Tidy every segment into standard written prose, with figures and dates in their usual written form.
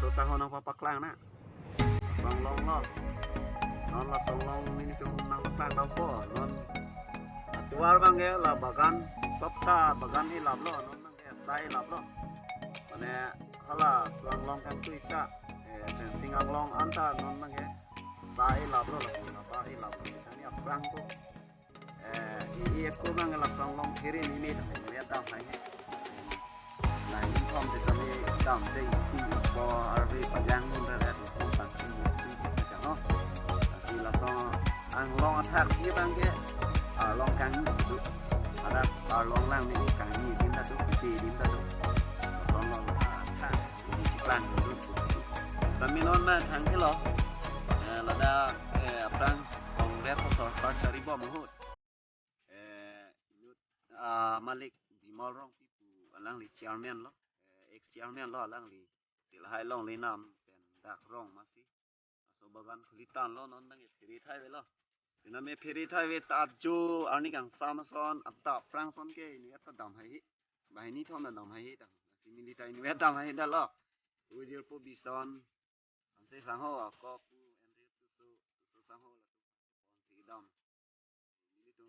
susah hono papaklang na. Songlong lo. Non la songlong ini tu nang paklang tau po. Non tuar bangge la bagan sopta bagan ni lab lo non bangge sai lab lo. Mane hala songlong kan tu ika. Fencing anglong anta non bangge sai lab lo la ba i lab. Kami aprang ko. Iya ko bangge la songlong kiri mimi ta me ya dam hai. Nah, ini kom de kami dam de po arvi pajang mun ra di tang ki si ka no. Si la so ang long attack si bang ke long kang tu ada long lang ni kang ni din ta tu ti din ta tu. Long long attack ni si plan tu. Kami non na thang ke lo. La da aprang ong re so par chari bo mahut. Malik Bimal rong lang li chairman lo ex chairman lo lang li til hai long li nam pen dak rong masi so bagan khulitan lo non nang phiri thai ve lo tina me phiri thai ve ta jo arni kang samson apta prang son ke ni ta dam hai bai ni thom na dam hai ta simili tai ni dam hai da lo ujir po bison se sang ho ko pu enri tu sang ho la tu on ti dam ni tu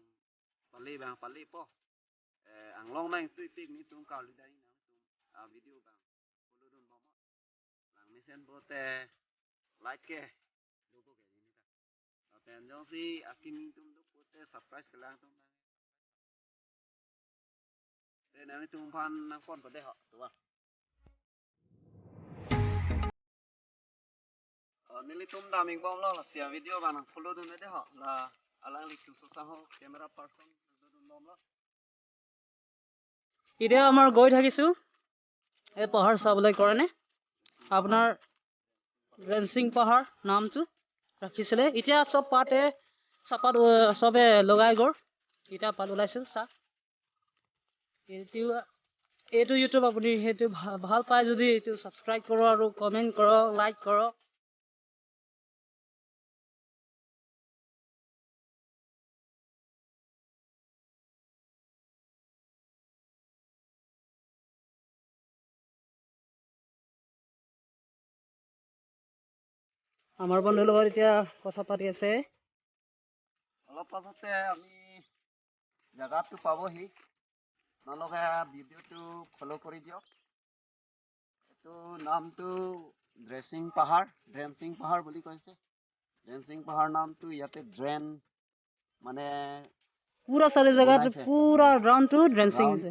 pali po ang long nang tu pik ni tung kau li dai nang video bang follow dun bom lang mesen bote like ke logo ke ni ta ten jong si akim tum du pote surprise ke lang tum te nang tum phan nang kon de ho tu ba nili tum da ming bom lo la sia video bang follow dun de ho la alang li tu so sa ho camera person dun bom lo এতিয়া আমাৰ গৈ থাকিছো এই পাহাৰ চাবলৈ কাৰণে আপোনাৰ ৰেঞ্চিং পাহাৰ নামটো ৰাখিছিলে এতিয়া সব পাতে চাপাত সবে লগাই গৰ এতিয়া পাত ওলাইছো চা এইটো ইউটিউব আপুনি সেইটো ভাল পায় যদি এইটো সাবস্ক্ৰাইব কৰক আৰু কমেন্ট কৰক লাইক কৰক আমাৰ বন্ধুৰ লগত এতিয়া কথা পাতি আছে অলপ পাছতে আমি জায়গাটো পাবহি নলগে ভিডিওটো ফলো কৰি দিয়ক এইটো নামটো ড্ৰেছিং পাহাৰ বুলি কৈছে ড্ৰেছিং পাহাৰ নামটো ইয়াতে ড্ৰেন মানে পুৰা চাৰি জেগাত পুৰা ৰাউণ্ডটো ড্ৰেঞ্চিং আছে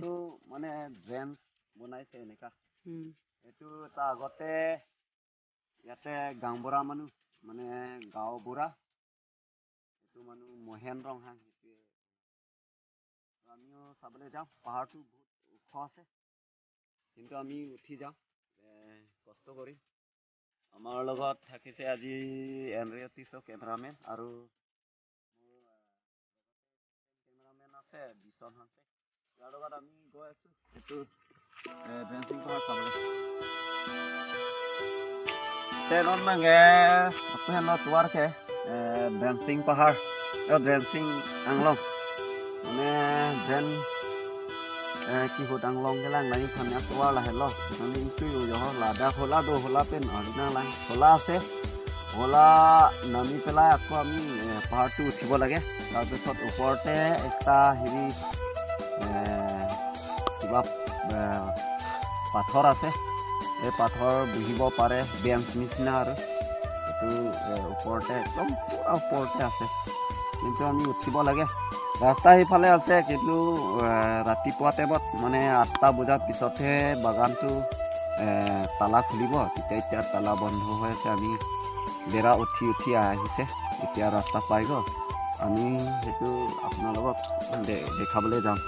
মানে ড্ৰেন্স বনাইছে এনেকা এইটো এটা আগতে ইয়াতে গাঁওবুঢ়া মানুহ মানে গাঁও বুঢ়া এইটো মানুহ মহেন ৰং হাং সেইটোৱে আমিও চাবলৈ যাওঁ পাহাৰটো বহুত ওখ আছে কিন্তু আমি উঠি যাওঁ কষ্ট কৰিম আমাৰ লগত থাকিছে আজি এনৰিয়তিছ কেমেৰামেন আৰু মোৰ কেমেৰামেন আছে বিশ্বন আছে ইয়াৰ লগত আমি গৈ আছো এইটো ড্ৰেঞ্চিং পাহাৰ চাবলৈ তেnon mange apa yang lo tuar ke dancing pahar dancing anglong mane dren ki hut anglong ke lang nai khan ya tuar la hello nani tu yo la da hola do hola pen arina lang hola ase hola nami pela ako ami pahar tu uthibo lage tar pisot uporte ekta hiri kiba pathor ase এই পাথৰ বহিব পাৰে bench নিচিনা আৰু এইটো ওপৰতে একদম পুৰা ওপৰতে আছে কিন্তু আমি উঠিব লাগে ৰাস্তা সেইফালে আছে কিন্তু ৰাতিপুৱা টাইমত মানে 8টা বজাৰ পিছতহে বাগানটো তালা খুলিব তেতিয়া তালা বন্ধ হৈ আছে আমি বেৰা উঠি আহিছে এতিয়া ৰাস্তা পাই গ'ল আমি সেইটো আপোনালোকক দেখাবলৈ যাম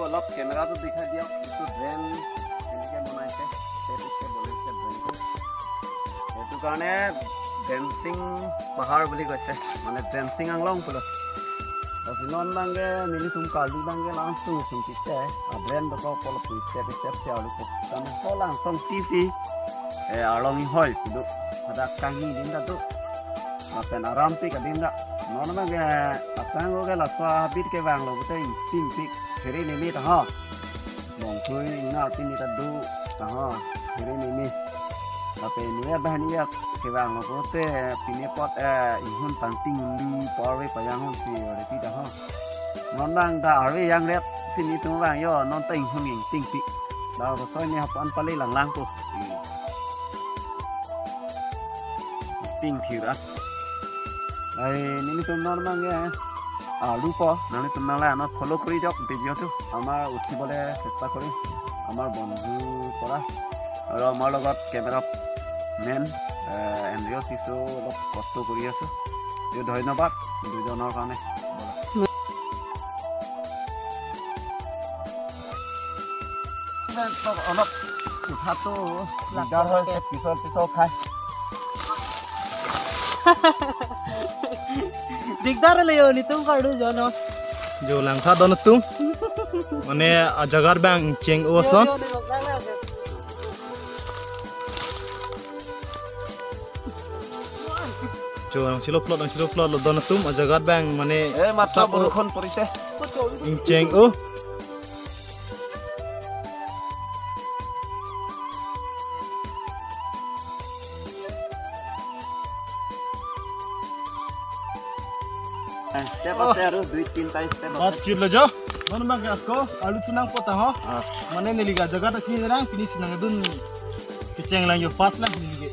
অলপ কেমেৰাটো দেখাই দিয়ক এইটো ড্ৰেন কেনেকৈ বনাইছে সেইটো কাৰণে ড্ৰেঞ্চিং পাহাৰ বুলি কৈছে মানে ড্ৰেঞ্চিং আংলং বোলো Sinon bangge nili tum kaldu bangge langsung kita brand bakal polo pisep alu kan ho langsung sisi alongi hoi kudu ada kangi dinda tu apen aram pik adin da non mang ge apang go ge la sa bit ke wang lo te tin pik theri ni mi ta ha mong thui na tin ni ta du ta ha theri ni mi ape ni ba ni ya ke wang lo ko te pini pot in hun tang ting li por we pa yang hon si re ti ta ha non mang da ari yang let sin ni tu wang yo non ting hun ing ting pik da ro so ni hap an pali lang lang ko ting thira ai ni tu non mang ge lupo nani tu nala no follow kori jok video tu amar uthi bole chesta kori amar bondhu pora aro amar logot camera man Andrew tiso olop kosto kori aso yo ধন্যবাদ দুজনৰ কাৰণে অলপ উঠাটো দিগদাৰ হৈছে পিছল খাই दिगदार ले यो नि तुम काढू जनो जो langkah don tu mane jagar bang cheng oson jo nang silo plot lo don tu jagar bang mane মাত্ৰ বৰষুণ পৰিছে cheng o step আছে আৰু 2-3টা step bat chilo jo non bang asko alu tunang pota ho mane niliga jagar ta sini rang finish nang dun keceng lang yo fast lang nilige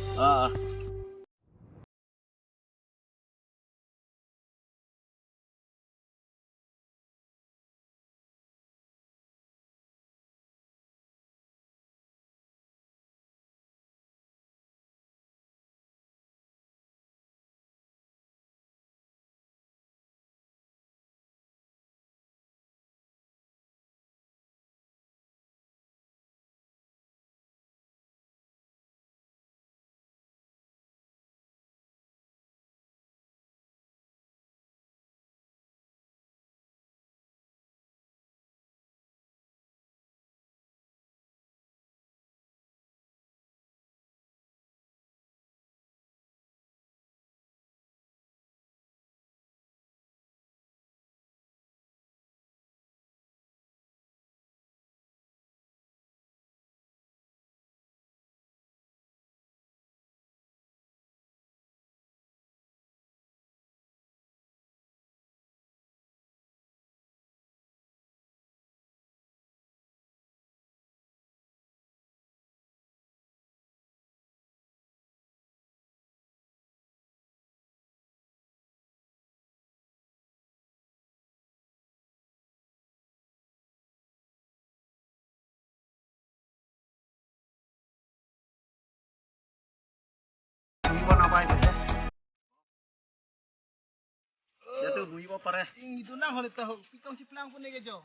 নাপাই গৈছে ইয়াতো বুহিব পাৰে itu nang hole ta pikong ciplang pun nege jo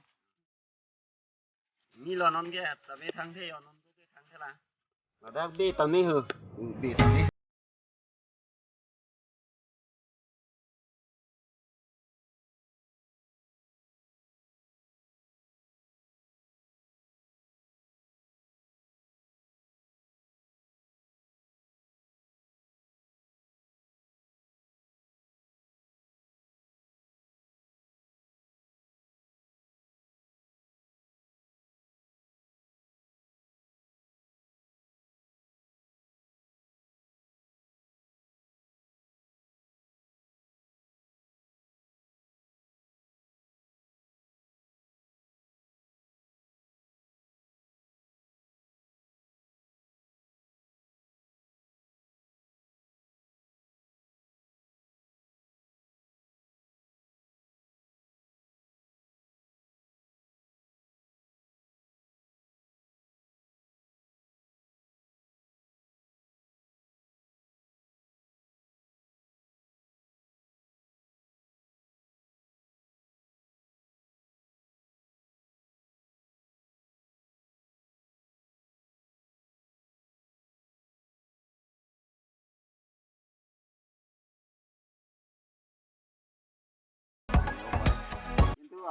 ni lo non ge tame thang the non ge thang the la ladak be tame hu be tame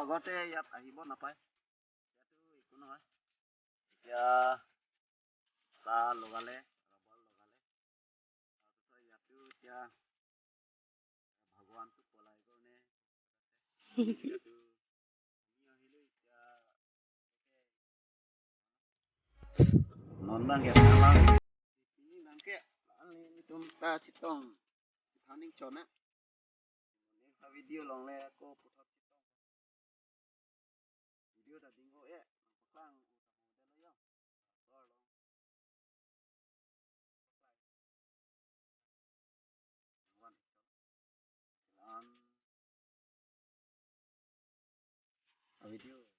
আগতে ইয়াত আহিব নাপায় ইয়াতো একো নহয় এতিয়া চাহ লগালে ৰবৰ লগালে তাৰপিছত ইয়াতো এতিয়া non bang ya lang ini nangke ini tum ta chitong thaning chona next video long le ko puthot chitong video ta dingo e paklang utamo de lo yo tor long wan lan video